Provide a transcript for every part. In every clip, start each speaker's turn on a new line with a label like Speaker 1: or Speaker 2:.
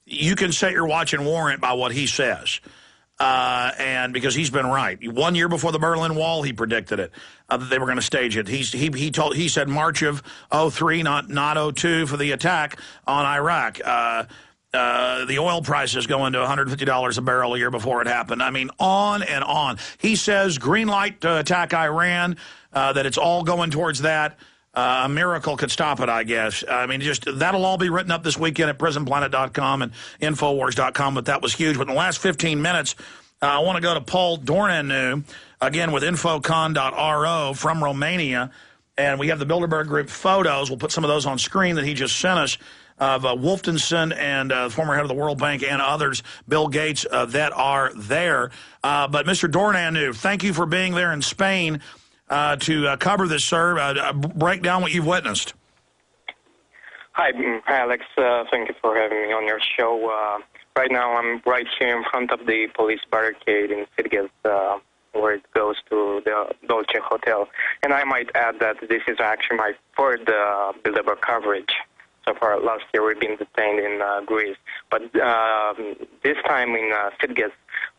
Speaker 1: you can set your watch and warrant by what he says. And because he's been right. 1 year before the Berlin Wall, he predicted it, that they were going to stage it. He said March of 03, not 02 for the attack on Iraq. The oil prices going to $150 a barrel a year before it happened. I mean, on and on. He says green light to attack Iran, that it's all going towards that. A miracle could stop it, I guess. I mean, just that'll all be written up this weekend at prisonplanet.com and Infowars.com, but that was huge. But in the last 15 minutes, I want to go to Paul Dornanu, again, with infocon.ro from Romania. And we have the Bilderberg Group photos. We'll put some of those on screen that he just sent us of Wolfenson and former head of the World Bank and others, Bill Gates, that are there. But Mr. Dornanu, thank you for being there in Spain to cover this, sir. Break down what you've witnessed.
Speaker 2: Hi, Alex. Thank you for having me on your show. Right now, I'm right here in front of the police barricade in Sitges, where it goes to the Dolce Hotel. And I might add that this is actually my third Bilderberg coverage. So far, last year we've been detained in Greece. But this time in Sitges,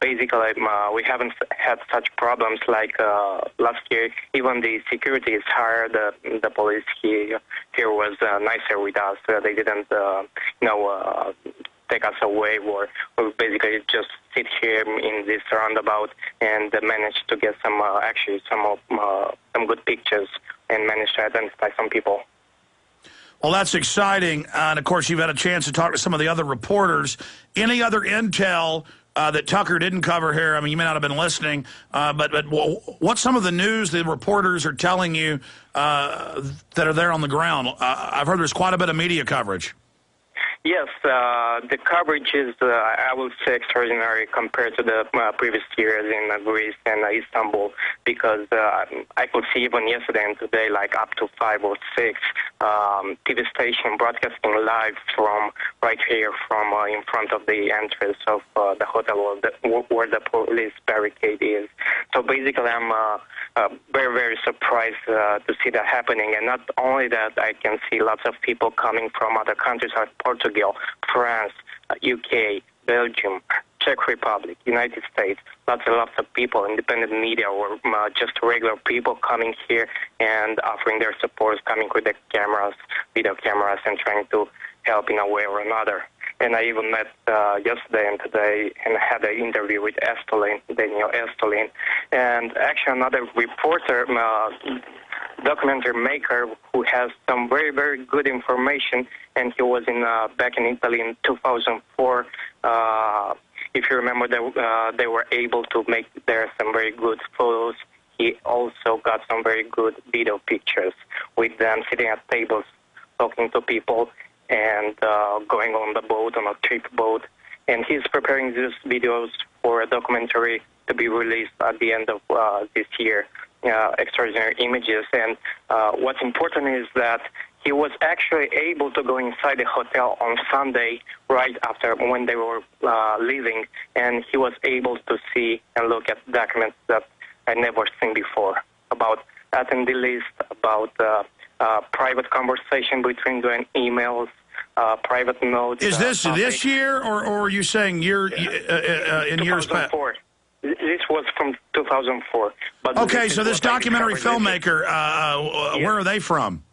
Speaker 2: basically, we haven't had such problems like last year. Even the security is higher. The police here was nicer with us. They didn't, take us away. Or we basically just sit here in this roundabout and managed to get some good pictures and managed to identify some people.
Speaker 1: Well, that's exciting. And, of course, you've had a chance to talk to some of the other reporters. Any other intel that Tucker didn't cover here? I mean, you may not have been listening, but what's some of the news the reporters are telling you that are there on the ground? I've heard there's quite a bit of media coverage.
Speaker 2: Yes, the coverage is, I would say, extraordinary compared to the previous years in Greece and Istanbul, because I could see even yesterday and today, like up to 5 or 6 TV stations broadcasting live from right here, from in front of the entrance of the hotel where the police barricade is. So basically, I'm very, very surprised to see that happening. And not only that, I can see lots of people coming from other countries like Portugal, France, UK, Belgium, Czech Republic, United States, lots and lots of people, independent media or just regular people coming here and offering their support, coming with the cameras, video cameras, and trying to help in a way or another. And I even met yesterday and today and had an interview with Daniel Estolin, and actually another reporter, documentary maker who has some very, very good information, and he was back in Italy in 2004. If you remember, they were able to make there some very good photos. He also got some very good video pictures with them sitting at tables, talking to people, and going on the boat, on a trip boat. And he's preparing these videos for a documentary to be released at the end of this year. Extraordinary images. And what's important is that he was actually able to go inside the hotel on Sunday right after when they were leaving, and he was able to see and look at documents that I never seen before about attendee list, about private conversation between them, emails, private notes.
Speaker 1: Is this year, or are you saying in years past?
Speaker 2: This was from 2004. But
Speaker 1: okay, so this documentary filmmaker, where are they from?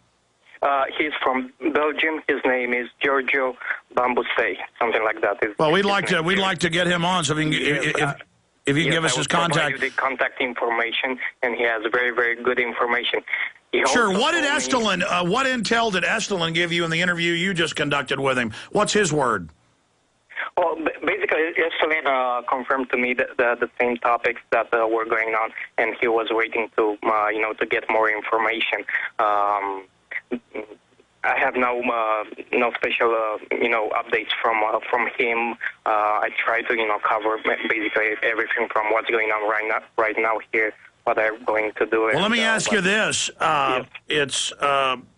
Speaker 2: He's from Belgium. His name is Giorgio Bambusei, something like that.
Speaker 1: Well, we'd like to get him on, so if you can give us his contact.
Speaker 2: You the contact information, and he has very, very good information.
Speaker 1: Sure. What did Estolin? What intel did Estolin give you in the interview you just conducted with him? What's his word?
Speaker 2: Well, basically, Estolin confirmed to me the same topics that were going on, and he was waiting to to get more information. I have no special updates from him. I try to cover basically everything from what's going on right now here, what I'm going to do.
Speaker 1: Well, let me ask you this: yes. It's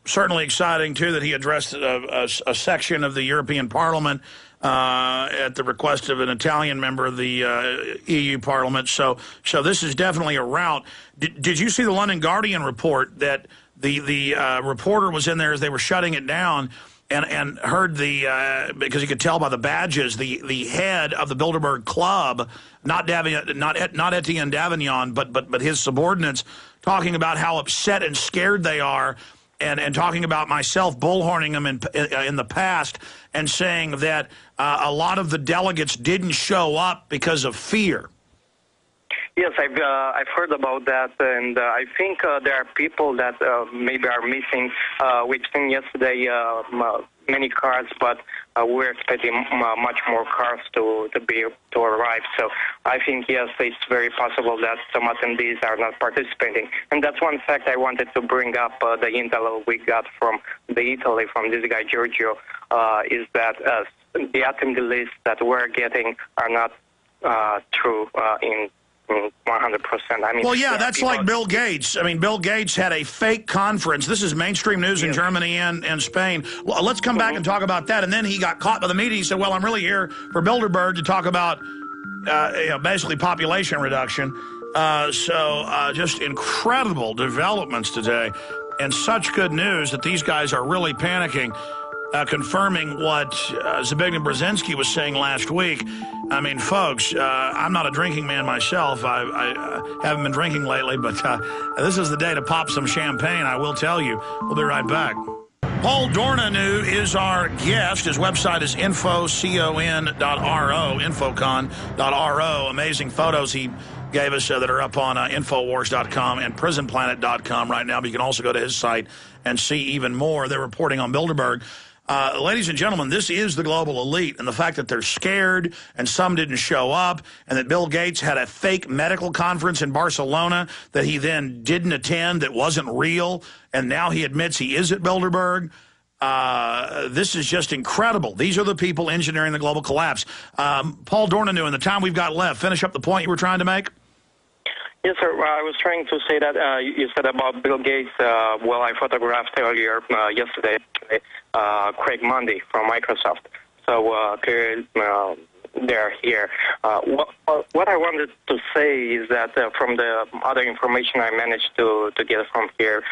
Speaker 1: certainly exciting too that he addressed a section of the European Parliament at the request of an Italian member of the EU Parliament. So this is definitely a route. Did you see the London Guardian report that the reporter was in there as they were shutting it down, and heard the because you could tell by the badges, the head of the Bilderberg Club, not Etienne Davignon, but his subordinates, talking about how upset and scared they are, and talking about myself bullhorning them in the past, and saying that a lot of the delegates didn't show up because of fear.
Speaker 2: Yes, I've heard about that, and I think there are people that maybe are missing. We've seen yesterday many cars, but we're expecting much more cars to arrive. So I think, yes, it's very possible that some attendees are not participating. And that's one fact I wanted to bring up, the intel we got from Italy, from this guy, Giorgio, is that the attendee lists that we're getting are not true in 100%. I mean,
Speaker 1: well, yeah, that's like Bill Gates. I mean, Bill Gates had a fake conference. This is mainstream news in Germany and Spain. Well, let's come back and talk about that. And then he got caught by the media. He said, well, I'm really here for Bilderberg to talk about basically population reduction. So just incredible developments today, and such good news that these guys are really panicking. Confirming what Zbigniew Brzezinski was saying last week. I mean, folks, I'm not a drinking man myself. I haven't been drinking lately, but this is the day to pop some champagne, I will tell you. We'll be right back. Paul Dornanu is our guest. His website is infocon.ro, infocon.ro. Amazing photos he gave us that are up on Infowars.com and PrisonPlanet.com right now, but you can also go to his site and see even more. They're reporting on Bilderberg. Ladies and gentlemen, this is the global elite, and the fact that they're scared and some didn't show up, and that Bill Gates had a fake medical conference in Barcelona that he then didn't attend, that wasn't real, and now he admits he is at Bilderberg. This is just incredible. These are the people engineering the global collapse. Paul Dornanu, in the time we've got left, finish up the point you were trying to make.
Speaker 2: Yes, sir. I was trying to say that you said about Bill Gates. Well, I photographed earlier yesterday Craig Mundy from Microsoft. So they're here. What I wanted to say is that from the other information I managed to get from here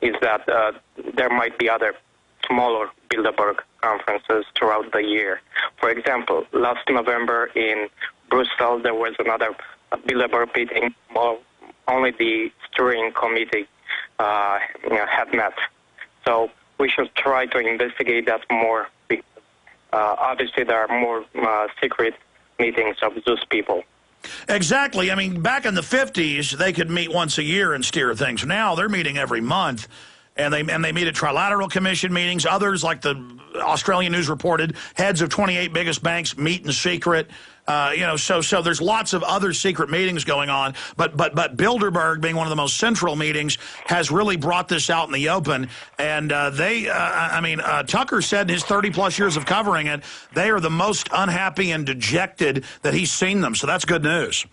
Speaker 2: is that there might be other smaller Bilderberg conferences throughout the year. For example, last November in Brussels, there was another Bilderberg meeting. Well, only the steering committee had met. So we should try to investigate that more, because obviously there are more secret meetings of those people.
Speaker 1: Exactly. I mean, back in the 50s, they could meet once a year and steer things. Now they're meeting every month, and they meet at trilateral commission meetings. Others, like the Australian News reported, heads of 28 biggest banks meet in secret. So there's lots of other secret meetings going on, but Bilderberg, being one of the most central meetings, has really brought this out in the open. And Tucker said in his 30-plus years of covering it, they are the most unhappy and dejected that he's seen them. So that's good news.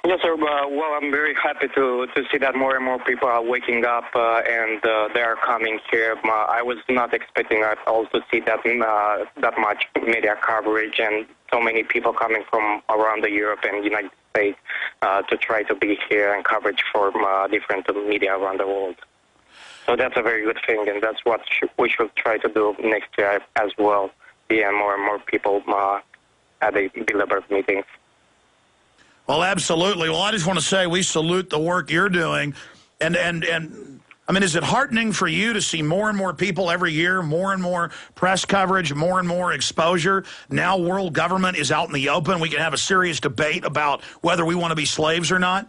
Speaker 2: Yes, sir. Well, I'm very happy to see that more and more people are waking up and they are coming here. I was not expecting at all to see that much media coverage and so many people coming from around the Europe and United States to try to be here and coverage for different media around the world. So that's a very good thing, and that's what we should try to do next year as well, and more people at the Bilderberg meetings.
Speaker 1: Well, absolutely. Well, I just want to say we salute the work you're doing. And I mean, is it heartening for you to see more and more people every year, more and more press coverage, more and more exposure? Now world government is out in the open. We can have a serious debate about whether we want to be slaves or not.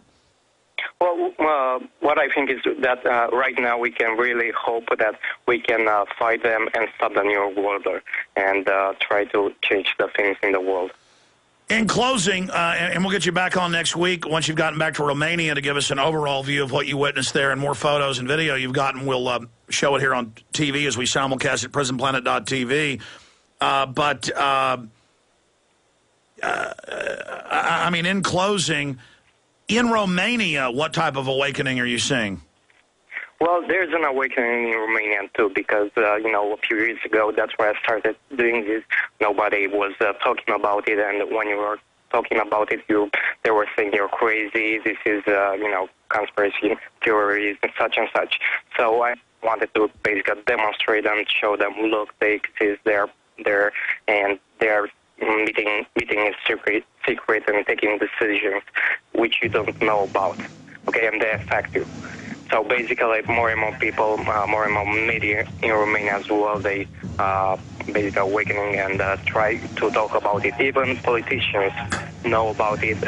Speaker 2: Well, what I think is that right now we can really hope that we can fight them and stop the New World Order and try to change the things in the world.
Speaker 1: In closing, and we'll get you back on next week once you've gotten back to Romania to give us an overall view of what you witnessed there, and more photos and video you've gotten. We'll show it here on TV as we simulcast at PrisonPlanet.tv. I mean, in closing, in Romania, what type of awakening are you seeing?
Speaker 2: Well, there's an awakening in Romania, too, because, a few years ago, that's where I started doing this. Nobody was talking about it, and when you were talking about it, they were saying you're crazy, this is, conspiracy theories, and such and such. So I wanted to basically demonstrate and show them, look, they exist, they're there, and they're meeting is secret and taking decisions which you don't know about. Okay, and they affect you. So basically, more and more people, more and more media in Romania as well, they basically awakening and try to talk about it. Even politicians know about it.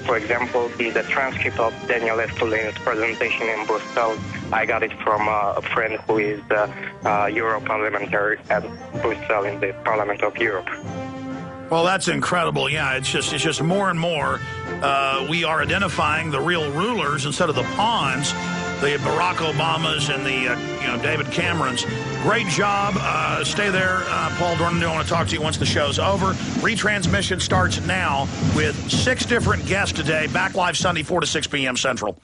Speaker 2: For example, the transcript of Daniel Estulin's presentation in Brussels, I got it from a friend who is Euro parliamentary at Brussels in the Parliament of Europe.
Speaker 1: Well, that's incredible. Yeah, it's just more and more we are identifying the real rulers instead of the pawns, the Barack Obamas and the David Camerons. Great job. Stay there, Paul Dornan. I want to talk to you once the show's over. Retransmission starts now with 6 different guests today. Back live Sunday, 4 to 6 p.m. Central.